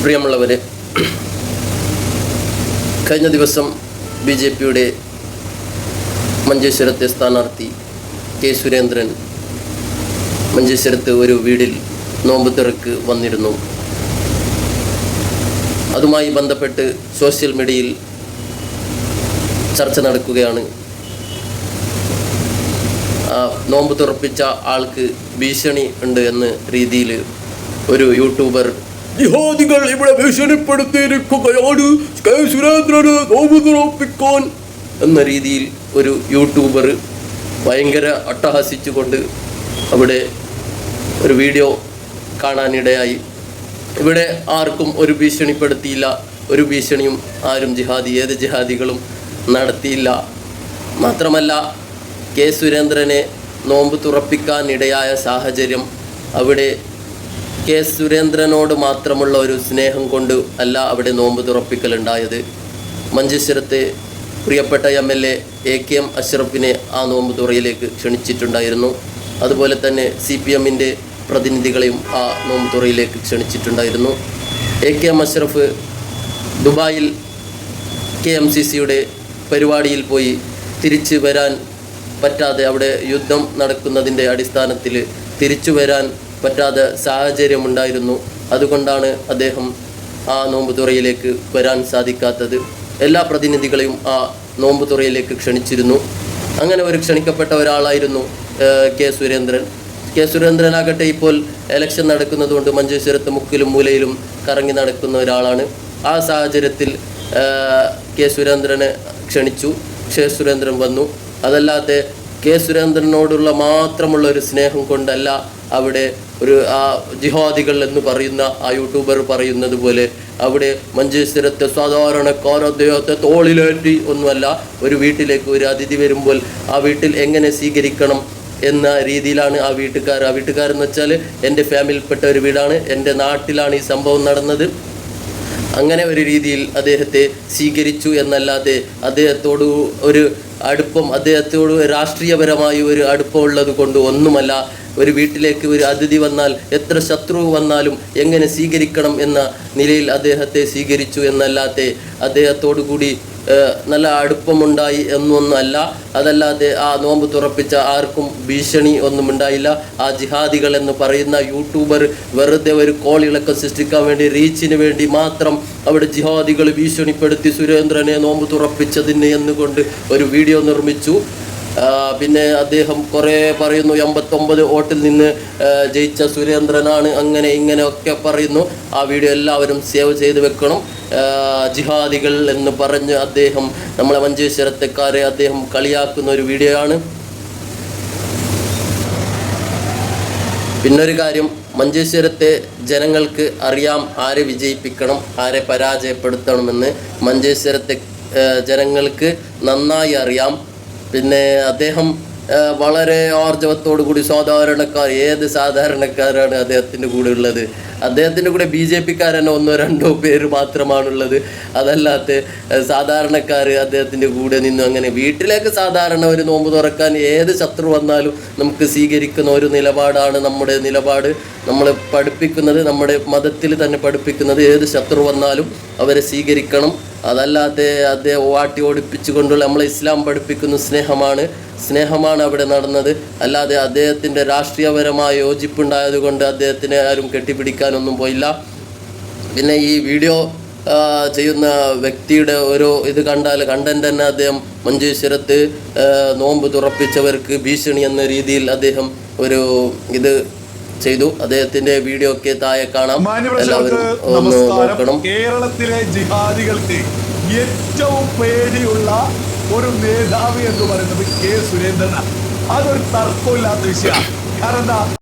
പ്രിയമുള്ളവരെ, കഴിഞ്ഞ ദിവസം BJPയുടെ മഞ്ചേശ്വരത്തെ സ്ഥാനാർത്ഥി കെ സുരേന്ദ്രൻ മഞ്ചേശ്വരത്ത് ഒരു വീടിൽ നോമ്പ് തുറക്ക് വന്നിരുന്നു. അതുമായി ബന്ധപ്പെട്ട് സോഷ്യൽ മീഡിയയിൽ ചർച്ച നടക്കുകയാണ്. നോമ്പ് തുറപ്പിച്ച ആൾക്ക് ഭീഷണി ഉണ്ട് എന്ന രീതിയിൽ ഒരു യൂട്യൂബർ ജിഹാദികൾ ഇവിടെ ഭീഷണിപ്പെടുത്തിയിരിക്കുകയാണ്, കെ സുരേന്ദ്രന് നോമ്പ് തുറപ്പിക്കാൻ എന്ന രീതിയിൽ ഒരു യൂട്യൂബർ ഭയങ്കര അട്ടഹസിച്ചുകൊണ്ട് അവിടെ ഒരു വീഡിയോ കാണാനിടയായി. ഇവിടെ ആർക്കും ഒരു ഭീഷണിപ്പെടുത്തിയില്ല, ഒരു ഭീഷണിയും ആരും ഏത് ജിഹാദികളും നടത്തിയില്ല. മാത്രമല്ല, കെ സുരേന്ദ്രനെ നോമ്പ് തുറപ്പിക്കാനിടയായ സാഹചര്യം അവിടെ കെ സുരേന്ദ്രനോട് മാത്രമുള്ള ഒരു സ്നേഹം കൊണ്ട് അല്ല അവിടെ നോമ്പ് തുറപ്പിക്കലുണ്ടായത്. മഞ്ചേശ്വരത്തെ പ്രിയപ്പെട്ട MLA AKM അഷ്റഫിനെ ആ നോമ്പ് തുറയിലേക്ക് ക്ഷണിച്ചിട്ടുണ്ടായിരുന്നു. അതുപോലെ തന്നെ CPMൻ്റെ പ്രതിനിധികളെയും ആ നോമ്പ് തുറയിലേക്ക് ക്ഷണിച്ചിട്ടുണ്ടായിരുന്നു. AKM അഷ്റഫ് ദുബായിൽ KMCCയുടെ പരിപാടിയിൽ പോയി തിരിച്ചു വരാൻ പറ്റാതെ, അവിടെ യുദ്ധം നടക്കുന്നതിൻ്റെ അടിസ്ഥാനത്തിൽ തിരിച്ചു വരാൻ പറ്റാതെ സാഹചര്യമുണ്ടായിരുന്നു. അതുകൊണ്ടാണ് അദ്ദേഹം ആ നോമ്പ് തുറയിലേക്ക് വരാൻ സാധിക്കാത്തത്. എല്ലാ പ്രതിനിധികളെയും ആ നോമ്പ് തുറയിലേക്ക് ക്ഷണിച്ചിരുന്നു. അങ്ങനെ ഒരു ക്ഷണിക്കപ്പെട്ട ഒരാളായിരുന്നു കെ സുരേന്ദ്രൻ. കെ സുരേന്ദ്രനാകട്ടെ ഇപ്പോൾ ഇലക്ഷൻ നടക്കുന്നതുകൊണ്ട് മഞ്ചേശ്വരത്ത് മുക്കിലും മൂലയിലും കറങ്ങി നടക്കുന്ന ഒരാളാണ്. ആ സാഹചര്യത്തിൽ കെ സുരേന്ദ്രനെ ക്ഷണിച്ചു. കെ സുരേന്ദ്രൻ വന്നു. അതല്ലാതെ കെ സുരേന്ദ്രനോടുള്ള മാത്രമുള്ള ഒരു സ്നേഹം കൊണ്ടല്ല അവിടെ ഒരു ജിഹാദികൾ എന്ന് പറയുന്ന ആ യൂട്യൂബർ പറയുന്നത് പോലെ അവിടെ മഞ്ചേശ്വരത്തെ സാധാരണക്കാർ അദ്ദേഹത്തെ തോളിലേറ്റി ഒന്നുമല്ല. ഒരു വീട്ടിലേക്ക് ഒരു അതിഥി വരുമ്പോൾ ആ വീട്ടിൽ എങ്ങനെ സ്വീകരിക്കണം എന്ന രീതിയിലാണ് ആ വീട്ടുകാരെന്ന് വെച്ചാൽ എൻ്റെ ഫാമിലിയിൽപ്പെട്ട ഒരു വീടാണ്, എൻ്റെ നാട്ടിലാണ് ഈ സംഭവം നടന്നത്. അങ്ങനെ ഒരു രീതിയിൽ അദ്ദേഹത്തെ സ്വീകരിച്ചു എന്നല്ലാതെ അദ്ദേഹത്തോട് ഒരു അടുപ്പം, അദ്ദേഹത്തോട് രാഷ്ട്രീയപരമായി ഒരു അടുപ്പമുള്ളത് കൊണ്ട് ഒന്നുമല്ല. ഒരു വീട്ടിലേക്ക് ഒരു അതിഥി വന്നാൽ എത്ര ശത്രു വന്നാലും എങ്ങനെ സ്വീകരിക്കണം എന്ന നിലയിൽ അദ്ദേഹത്തെ സ്വീകരിച്ചു എന്നല്ലാതെ അദ്ദേഹത്തോടു കൂടി നല്ല അടുപ്പമുണ്ടായി എന്നൊന്നുമല്ല. അതല്ലാതെ ആ നോമ്പ് തുറപ്പിച്ച ആർക്കും ഭീഷണി ഒന്നും ഉണ്ടായില്ല. ആ ജിഹാദികൾ എന്ന് പറയുന്ന യൂട്യൂബർ വെറുതെ ഒരു കോളിളക്കം സൃഷ്ടിക്കാൻ വേണ്ടി, റീച്ചിന് വേണ്ടി മാത്രം അവിടെ ജിഹാദികൾ ഭീഷണിപ്പെടുത്തി സുരേന്ദ്രനെ നോമ്പ് തുറപ്പിച്ചതിന് എന്നുകൊണ്ട് ഒരു വീഡിയോ നിർമ്മിച്ചു. പിന്നെ അദ്ദേഹം കുറേ പറയുന്നു, 89 വോട്ടിൽ നിന്ന് ജയിച്ച സുരേന്ദ്രനാണ്, അങ്ങനെ ഇങ്ങനെ ഒക്കെ പറയുന്നു. ആ വീഡിയോ എല്ലാവരും സേവ് ചെയ്ത് വെക്കണം. ജിഹാദികൾ എന്ന് പറഞ്ഞ് അദ്ദേഹം നമ്മളെ മഞ്ചേശ്വരത്തെക്കാരെ അദ്ദേഹം കളിയാക്കുന്ന ഒരു വീഡിയോ ആണ്. പിന്നൊരു കാര്യം, മഞ്ചേശ്വരത്തെ ജനങ്ങൾക്ക് അറിയാം ആരെ വിജയിപ്പിക്കണം, ആരെ പരാജയപ്പെടുത്തണമെന്ന് മഞ്ചേശ്വരത്തെ ജനങ്ങൾക്ക് നന്നായി അറിയാം. പിന്നെ അദ്ദേഹം വളരെ ആർജവത്തോടു കൂടി ഏത് സാധാരണക്കാരാണ് അദ്ദേഹത്തിൻ്റെ കൂടെ ഉള്ളത്? അദ്ദേഹത്തിൻ്റെ കൂടെ BJPക്കാരനെ 1-2 പേര് മാത്രമാണുള്ളത്. അതല്ലാത്ത സാധാരണക്കാർ അദ്ദേഹത്തിൻ്റെ കൂടെ നിന്നു. അങ്ങനെ വീട്ടിലേക്ക് സാധാരണ ഒരു നോമ്പ് തുറക്കാൻ ഏത് ശത്രു വന്നാലും നമുക്ക് സ്വീകരിക്കുന്ന ഒരു നിലപാടാണ് നമ്മുടെ നിലപാട്. നമ്മൾ പഠിപ്പിക്കുന്നത്, നമ്മുടെ മതത്തിൽ തന്നെ പഠിപ്പിക്കുന്നത്, ഏത് ശത്രു വന്നാലും അവരെ സ്വീകരിക്കണം. അതല്ലാതെ അദ്ദേഹം വാട്ടി ഓടിപ്പിച്ചുകൊണ്ടുള്ള നമ്മളെ ഇസ്ലാം പഠിപ്പിക്കുന്ന സ്നേഹമാണ് അവിടെ നടന്നത്. അല്ലാതെ അദ്ദേഹത്തിൻ്റെ രാഷ്ട്രീയപരമായ യോജിപ്പുണ്ടായതുകൊണ്ട് അദ്ദേഹത്തിനെ ആരും കെട്ടിപ്പിടിക്കാനൊന്നും പോയില്ല. പിന്നെ ഈ വീഡിയോ ചെയ്യുന്ന വ്യക്തിയുടെ ഓരോ ഇത് കണ്ടാൽ തന്നെ അദ്ദേഹം മഞ്ചേശ്വരത്ത് നോമ്പ് തുറപ്പിച്ചവർക്ക് ഭീഷണി എന്ന രീതിയിൽ അദ്ദേഹം ഒരു ഇത് ചെയ്തു. അദ്ദേഹത്തിന്റെ വീഡിയോ ഒക്കെ താഴെ കാണാം, എല്ലാവരും ഒന്ന് നോക്കണം. കേരളത്തിലെ ജിഹാദികൾക്ക് ഏറ്റവും പേടിയുള്ള ഒരു നേതാവ് എന്ന് പറയുന്നത് കെ സുരേന്ദ്രനാണ്. അതൊരു തർക്കമില്ലാത്ത വിഷയമാണ്. കാരണം